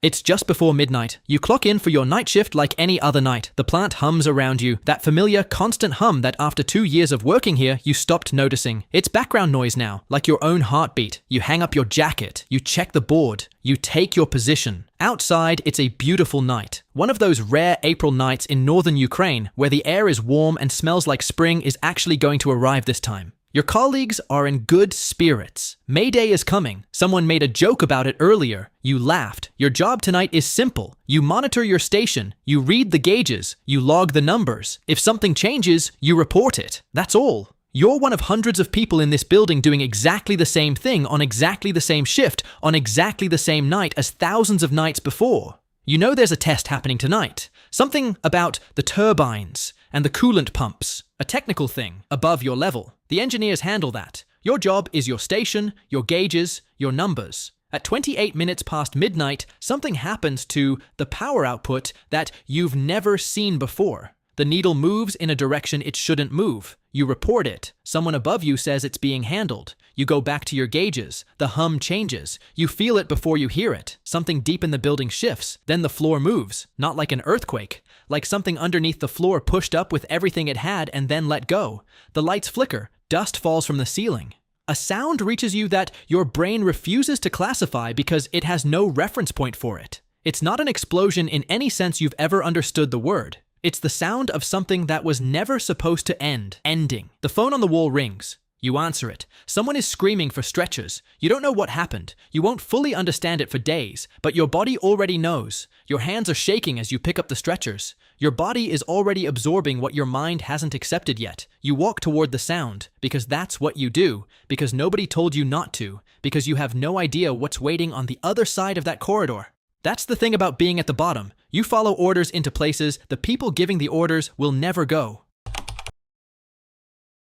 It's just before midnight. You clock in for your night shift like any other night. The plant hums around you, that familiar, constant hum that after 2 years of working here, you stopped noticing. It's background noise now, like your own heartbeat. You hang up your jacket, you check the board, you take your position. Outside, it's a beautiful night. One of those rare April nights in northern Ukraine where the air is warm and smells like spring is actually going to arrive this time. Your colleagues are in good spirits. May Day is coming. Someone made a joke about it earlier. You laughed. Your job tonight is simple. You monitor your station. You read the gauges. You log the numbers. If something changes, you report it. That's all. You're one of hundreds of people in this building doing exactly the same thing on exactly the same shift on exactly the same night as thousands of nights before. You know there's a test happening tonight. Something about the turbines and the coolant pumps. A technical thing above your level. The engineers handle that. Your job is your station, your gauges, your numbers. At 28 minutes past midnight, something happens to the power output that you've never seen before. The needle moves in a direction it shouldn't move. You report it. Someone above you says it's being handled. You go back to your gauges. The hum changes. You feel it before you hear it. Something deep in the building shifts. Then the floor moves. Not like an earthquake. Like something underneath the floor pushed up with everything it had and then let go. The lights flicker. Dust falls from the ceiling. A sound reaches you that your brain refuses to classify because it has no reference point for it. It's not an explosion in any sense you've ever understood the word. It's the sound of something that was never supposed to end. Ending. The phone on the wall rings. You answer it. Someone is screaming for stretchers. You don't know what happened. You won't fully understand it for days, but your body already knows. Your hands are shaking as you pick up the stretchers. Your body is already absorbing what your mind hasn't accepted yet. You walk toward the sound, because that's what you do, because nobody told you not to, because you have no idea what's waiting on the other side of that corridor. That's the thing about being at the bottom. You follow orders into places the people giving the orders will never go.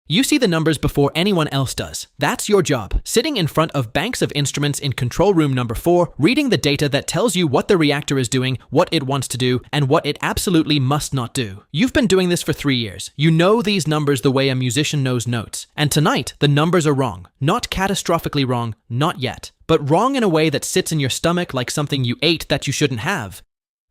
You see the numbers before anyone else does. That's your job. Sitting in front of banks of instruments in control room number 4, reading the data that tells you what the reactor is doing, what it wants to do, and what it absolutely must not do. You've been doing this for 3 years. You know these numbers the way a musician knows notes. And tonight, the numbers are wrong. Not catastrophically wrong, not yet. But wrong in a way that sits in your stomach like something you ate that you shouldn't have.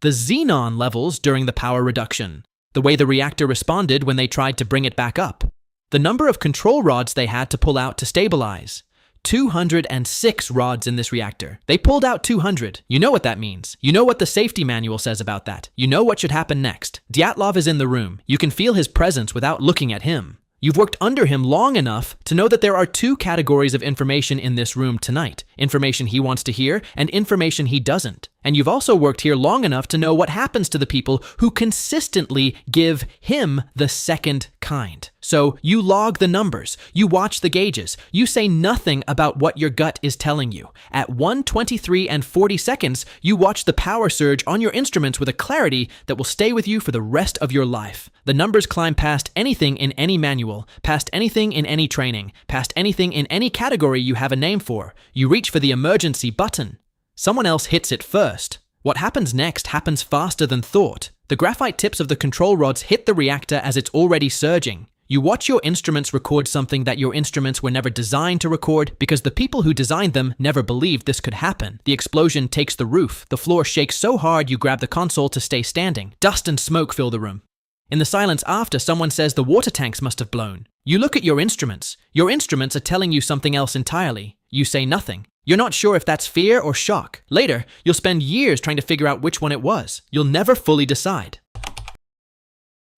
The xenon levels during the power reduction. The way the reactor responded when they tried to bring it back up. The number of control rods they had to pull out to stabilize. 206 rods in this reactor. They pulled out 200. You know what that means. You know what the safety manual says about that. You know what should happen next. Dyatlov is in the room. You can feel his presence without looking at him. You've worked under him long enough to know that there are 2 categories of information in this room tonight. Information he wants to hear and information he doesn't. And you've also worked here long enough to know what happens to the people who consistently give him the second kind. So you log the numbers, you watch the gauges, you say nothing about what your gut is telling you. At 1:23 and 40 seconds, you watch the power surge on your instruments with a clarity that will stay with you for the rest of your life. The numbers climb past anything in any manual, past anything in any training, past anything in any category you have a name for. You reach for the emergency button. Someone else hits it first. What happens next happens faster than thought. The graphite tips of the control rods hit the reactor as it's already surging. You watch your instruments record something that your instruments were never designed to record because the people who designed them never believed this could happen. The explosion takes the roof. The floor shakes so hard you grab the console to stay standing. Dust and smoke fill the room. In the silence after, someone says the water tanks must have blown. You look at your instruments. Your instruments are telling you something else entirely. You say nothing. You're not sure if that's fear or shock. Later, you'll spend years trying to figure out which one it was. You'll never fully decide.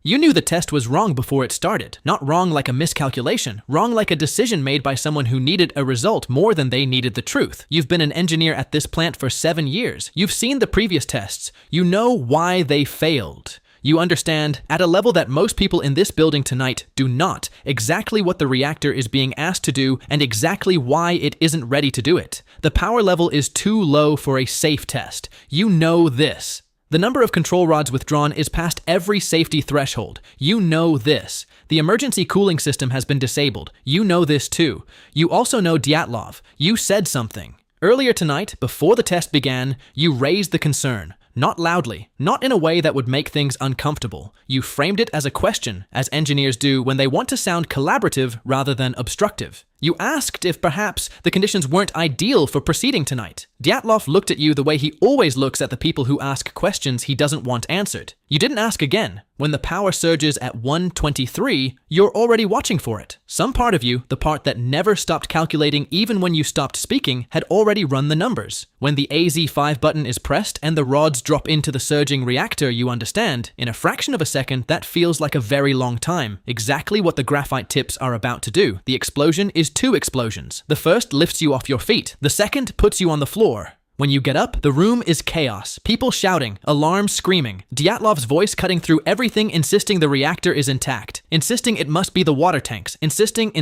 You knew the test was wrong before it started. Not wrong like a miscalculation. Wrong like a decision made by someone who needed a result more than they needed the truth. You've been an engineer at this plant for 7 years. You've seen the previous tests. You know why they failed. You understand, at a level that most people in this building tonight do not, exactly what the reactor is being asked to do and exactly why it isn't ready to do it. The power level is too low for a safe test. You know this. The number of control rods withdrawn is past every safety threshold. You know this. The emergency cooling system has been disabled. You know this too. You also know Dyatlov. You said something. Earlier tonight, before the test began, you raised the concern. not loudly, not in a way that would make things uncomfortable. You framed it as a question, as engineers do when they want to sound collaborative rather than obstructive. You asked if perhaps the conditions weren't ideal for proceeding tonight. Dyatlov looked at you the way he always looks at the people who ask questions he doesn't want answered. You didn't ask again. When the power surges at 1:23, you're already watching for it. Some part of you, the part that never stopped calculating even when you stopped speaking, had already run the numbers. When the AZ5 button is pressed and the rods drop into the surging reactor, you understand, in a fraction of a second, that feels like a very long time. Exactly what the graphite tips are about to do. The explosion is 2 explosions. The first lifts you off your feet. The second puts you on the floor. When you get up, the room is chaos. People shouting, alarms screaming, Dyatlov's voice cutting through everything, insisting the reactor is intact, insisting it must be the water tanks, insisting.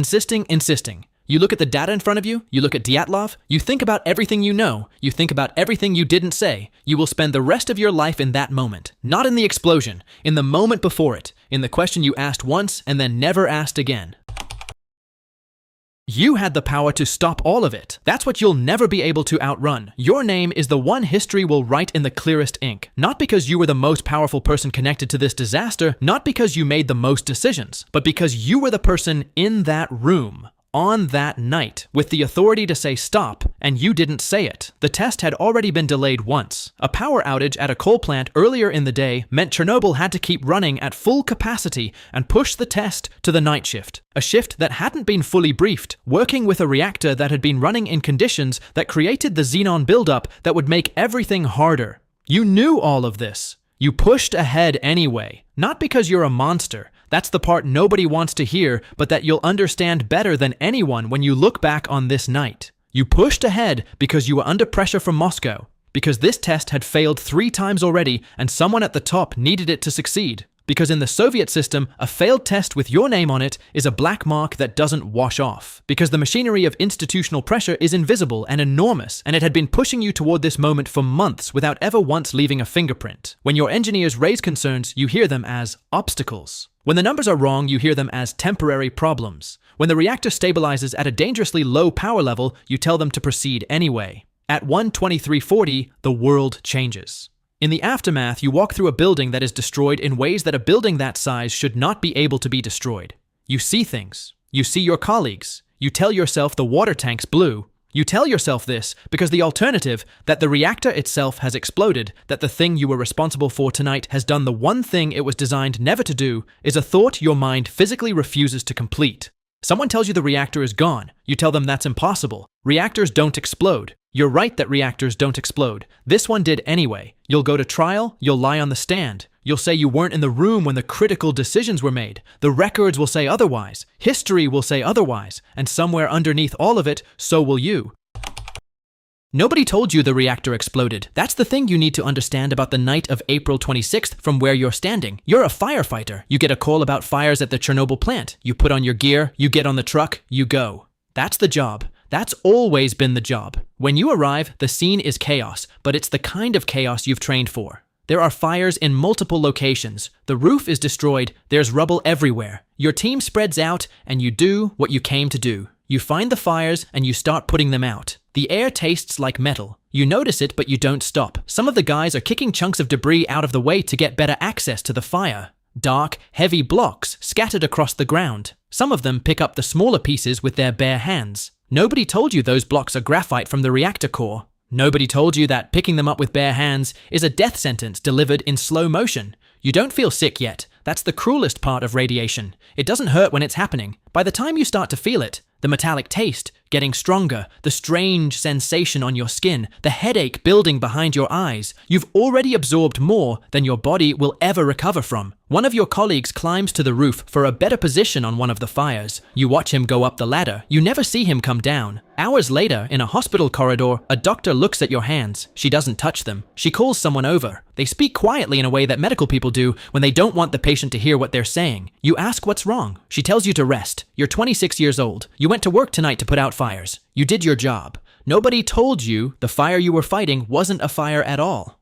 You look at the data in front of you, you look at Dyatlov, you think about everything you know, you think about everything you didn't say. You will spend the rest of your life in that moment. Not in the explosion, in the moment before it, in the question you asked once and then never asked again. You had the power to stop all of it. That's what you'll never be able to outrun. Your name is the one history will write in the clearest ink. Not because you were the most powerful person connected to this disaster, not because you made the most decisions, but because you were the person in that room, on that night, with the authority to say stop, and you didn't say it. The test had already been delayed once. A power outage at a coal plant earlier in the day meant Chernobyl had to keep running at full capacity and push the test to the night shift. A shift that hadn't been fully briefed, working with a reactor that had been running in conditions that created the xenon buildup that would make everything harder. You knew all of this. You pushed ahead anyway, not because you're a monster. That's the part nobody wants to hear, but that you'll understand better than anyone when you look back on this night. You pushed ahead because you were under pressure from Moscow, because this test had failed 3 times already and someone at the top needed it to succeed. Because in the Soviet system, a failed test with your name on it is a black mark that doesn't wash off. Because the machinery of institutional pressure is invisible and enormous, and it had been pushing you toward this moment for months without ever once leaving a fingerprint. When your engineers raise concerns, you hear them as obstacles. When the numbers are wrong, you hear them as temporary problems. When the reactor stabilizes at a dangerously low power level, you tell them to proceed anyway. At 1:23:40, the world changes. In the aftermath, you walk through a building that is destroyed in ways that a building that size should not be able to be destroyed. You see things. You see your colleagues. You tell yourself the water tanks blew. You tell yourself this because the alternative, that the reactor itself has exploded, that the thing you were responsible for tonight has done the one thing it was designed never to do, is a thought your mind physically refuses to complete. Someone tells you the reactor is gone. You tell them that's impossible. Reactors don't explode. You're right that reactors don't explode. This one did anyway. You'll go to trial, you'll lie on the stand. You'll say you weren't in the room when the critical decisions were made. The records will say otherwise. History will say otherwise. And somewhere underneath all of it, so will you. Nobody told you the reactor exploded. That's the thing you need to understand about the night of April 26th from where you're standing. You're a firefighter. You get a call about fires at the Chernobyl plant. You put on your gear, you get on the truck, you go. That's the job. That's always been the job. When you arrive, the scene is chaos, but it's the kind of chaos you've trained for. There are fires in multiple locations. The roof is destroyed. There's rubble everywhere. Your team spreads out, and you do what you came to do. You find the fires, and you start putting them out. The air tastes like metal. You notice it, but you don't stop. Some of the guys are kicking chunks of debris out of the way to get better access to the fire. Dark, heavy blocks scattered across the ground. Some of them pick up the smaller pieces with their bare hands. Nobody told you those blocks are graphite from the reactor core. Nobody told you that picking them up with bare hands is a death sentence delivered in slow motion. You don't feel sick yet. That's the cruelest part of radiation. It doesn't hurt when it's happening. By the time you start to feel it, the metallic taste getting stronger, the strange sensation on your skin, the headache building behind your eyes, you've already absorbed more than your body will ever recover from. One of your colleagues climbs to the roof for a better position on one of the fires. You watch him go up the ladder. You never see him come down. Hours later, in a hospital corridor, a doctor looks at your hands. She doesn't touch them. She calls someone over. They speak quietly in a way that medical people do when they don't want the patient to hear what they're saying. You ask what's wrong. She tells you to rest. You're 26 years old. You went to work tonight to put out fires. You did your job. Nobody told you the fire you were fighting wasn't a fire at all.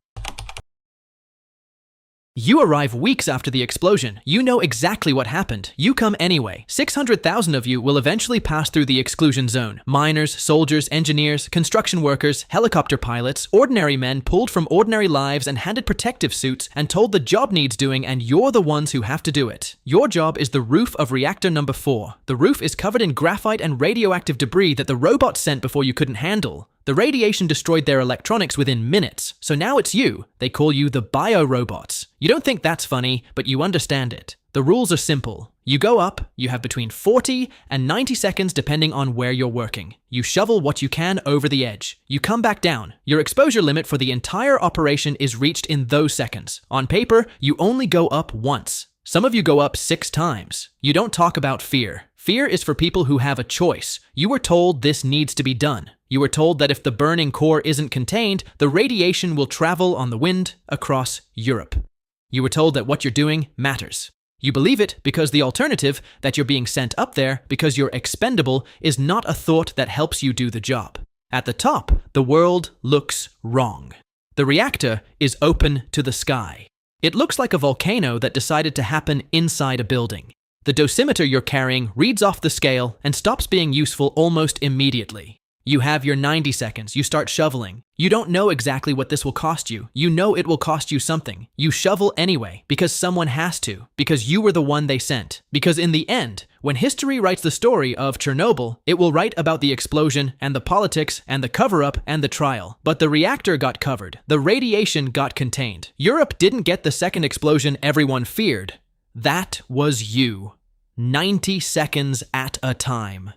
You arrive weeks after the explosion. You know exactly what happened. You come anyway. 600,000 of you will eventually pass through the exclusion zone. Miners, soldiers, engineers, construction workers, helicopter pilots, ordinary men pulled from ordinary lives and handed protective suits and told the job needs doing, and you're the ones who have to do it. Your job is the roof of reactor number 4. The roof is covered in graphite and radioactive debris that the robots sent before you couldn't handle. The radiation destroyed their electronics within minutes, so now it's you. They call you the bio-robots. You don't think that's funny, but you understand it. The rules are simple. You go up, you have between 40 and 90 seconds depending on where you're working. You shovel what you can over the edge. You come back down. Your exposure limit for the entire operation is reached in those seconds. On paper, you only go up once. Some of you go up 6 times. You don't talk about fear. Fear is for people who have a choice. You were told this needs to be done. You were told that if the burning core isn't contained, the radiation will travel on the wind across Europe. You were told that what you're doing matters. You believe it because the alternative, that you're being sent up there because you're expendable, is not a thought that helps you do the job. At the top, the world looks wrong. The reactor is open to the sky. It looks like a volcano that decided to happen inside a building. The dosimeter you're carrying reads off the scale and stops being useful almost immediately. You have your 90 seconds. You start shoveling. You don't know exactly what this will cost you. You know it will cost you something. You shovel anyway because someone has to, because you were the one they sent. Because in the end, when history writes the story of Chernobyl, it will write about the explosion and the politics and the cover-up and the trial. But the reactor got covered. The radiation got contained. Europe didn't get the second explosion everyone feared. That was you. 90 seconds at a time.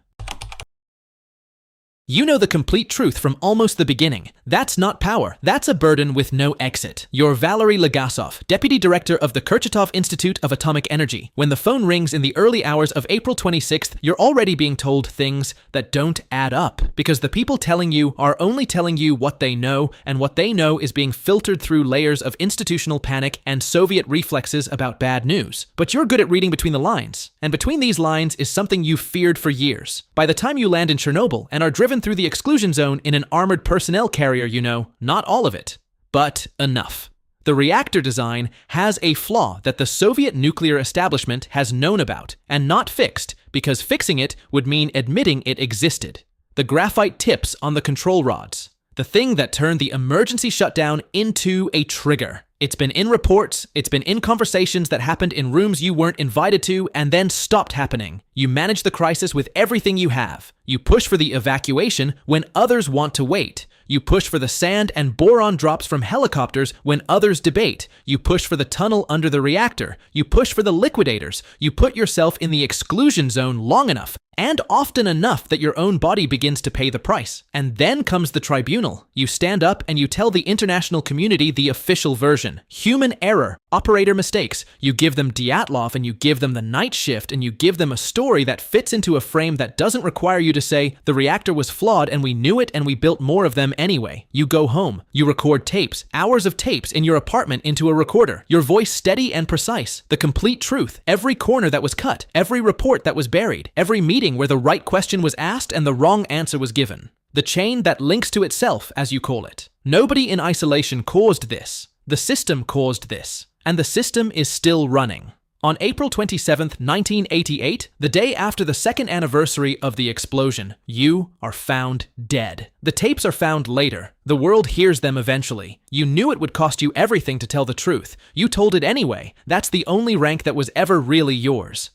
You know the complete truth from almost the beginning. That's not power. That's a burden with no exit. You're Valery Legasov, Deputy Director of the Chernobyl Institute of Atomic Energy. When the phone rings in the early hours of April 26th, you're already being told things that don't add up, because the people telling you are only telling you what they know, and what they know is being filtered through layers of institutional panic and Soviet reflexes about bad news. But you're good at reading between the lines, and between these lines is something you've feared for years. By the time you land in Chernobyl and are driven through the exclusion zone in an armored personnel carrier, you know, not all of it, but enough. The reactor design has a flaw that the Soviet nuclear establishment has known about and not fixed, because fixing it would mean admitting it existed. The graphite tips on the control rods. The thing that turned the emergency shutdown into a trigger. It's been in reports, it's been in conversations that happened in rooms you weren't invited to and then stopped happening. You manage the crisis with everything you have. You push for the evacuation when others want to wait. You push for the sand and boron drops from helicopters when others debate. You push for the tunnel under the reactor. You push for the liquidators. You put yourself in the exclusion zone long enough and often enough that your own body begins to pay the price. And then comes the tribunal. You stand up and you tell the international community the official version. Human error, operator mistakes. You give them Dyatlov and you give them the night shift and you give them a story that fits into a frame that doesn't require you to say, the reactor was flawed and we knew it and we built more of them anyway. You go home. You record tapes, hours of tapes in your apartment into a recorder. Your voice steady and precise. The complete truth. Every corner that was cut. Every report that was buried. Every meeting where the right question was asked and the wrong answer was given. The chain that links to itself, as you call it. Nobody in isolation caused this. The system caused this. And the system is still running. On April 27, 1988, the day after the second anniversary of the explosion, you are found dead. The tapes are found later. The world hears them eventually. You knew it would cost you everything to tell the truth. You told it anyway. That's the only rank that was ever really yours.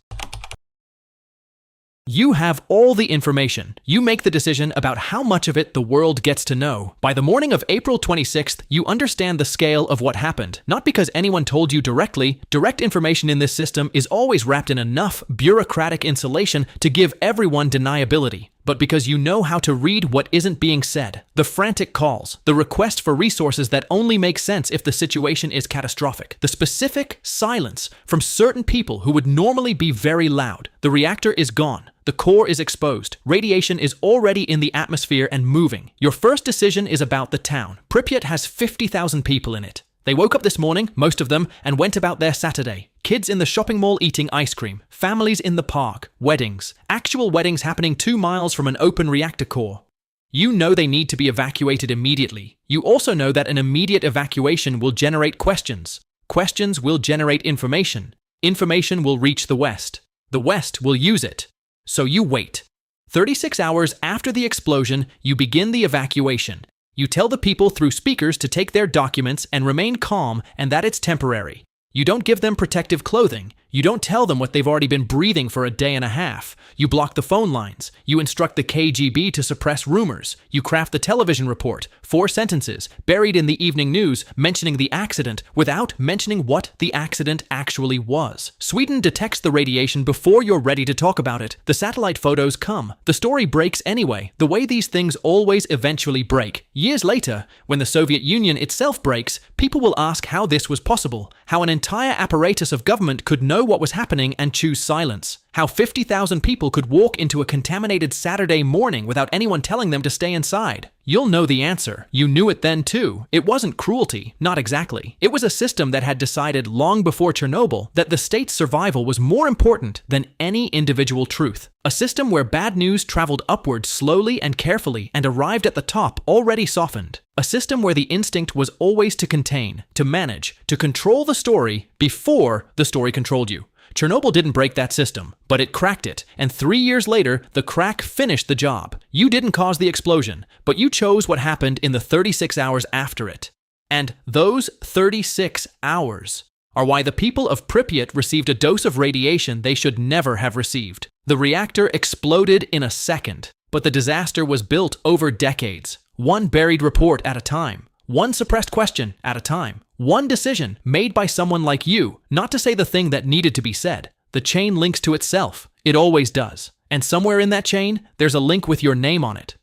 You have all the information. You make the decision about how much of it the world gets to know. By the morning of April 26th, you understand the scale of what happened. Not because anyone told you directly. Direct information in this system is always wrapped in enough bureaucratic insulation to give everyone deniability. But because you know how to read what isn't being said. The frantic calls, the request for resources that only make sense if the situation is catastrophic. The specific silence from certain people who would normally be very loud. The reactor is gone. The core is exposed. Radiation is already in the atmosphere and moving. Your first decision is about the town. Pripyat has 50,000 people in it. They woke up this morning, most of them, and went about their Saturday. Kids in the shopping mall eating ice cream. Families in the park. Weddings. Actual weddings happening 2 miles from an open reactor core. You know they need to be evacuated immediately. You also know that an immediate evacuation will generate questions. Questions will generate information. Information will reach the West. The West will use it. So you wait. 36 hours after the explosion, you begin the evacuation. You tell the people through speakers to take their documents and remain calm and that it's temporary. You don't give them protective clothing. You don't tell them what they've already been breathing for a day and a half. You block the phone lines. You instruct the KGB to suppress rumors. You craft the television report, 4 sentences, buried in the evening news, mentioning the accident without mentioning what the accident actually was. Sweden detects the radiation before you're ready to talk about it. The satellite photos come. The story breaks anyway, the way these things always eventually break. Years later, when the Soviet Union itself breaks, people will ask how this was possible, how an entire apparatus of government could know what was happening and choose silence. How 50,000 people could walk into a contaminated Saturday morning without anyone telling them to stay inside. You'll know the answer. You knew it then too. It wasn't cruelty, not exactly. It was a system that had decided long before Chernobyl that the state's survival was more important than any individual truth. A system where bad news traveled upward slowly and carefully and arrived at the top already softened. A system where the instinct was always to contain, to manage, to control the story before the story controlled you. Chernobyl didn't break that system, but it cracked it, and 3 years later, the crack finished the job. You didn't cause the explosion, but you chose what happened in the 36 hours after it. And those 36 hours are why the people of Pripyat received a dose of radiation they should never have received. The reactor exploded in a second, but the disaster was built over decades, one buried report at a time. One suppressed question at a time. One decision made by someone like you, not to say the thing that needed to be said. The chain links to itself. It always does. And somewhere in that chain, there's a link with your name on it.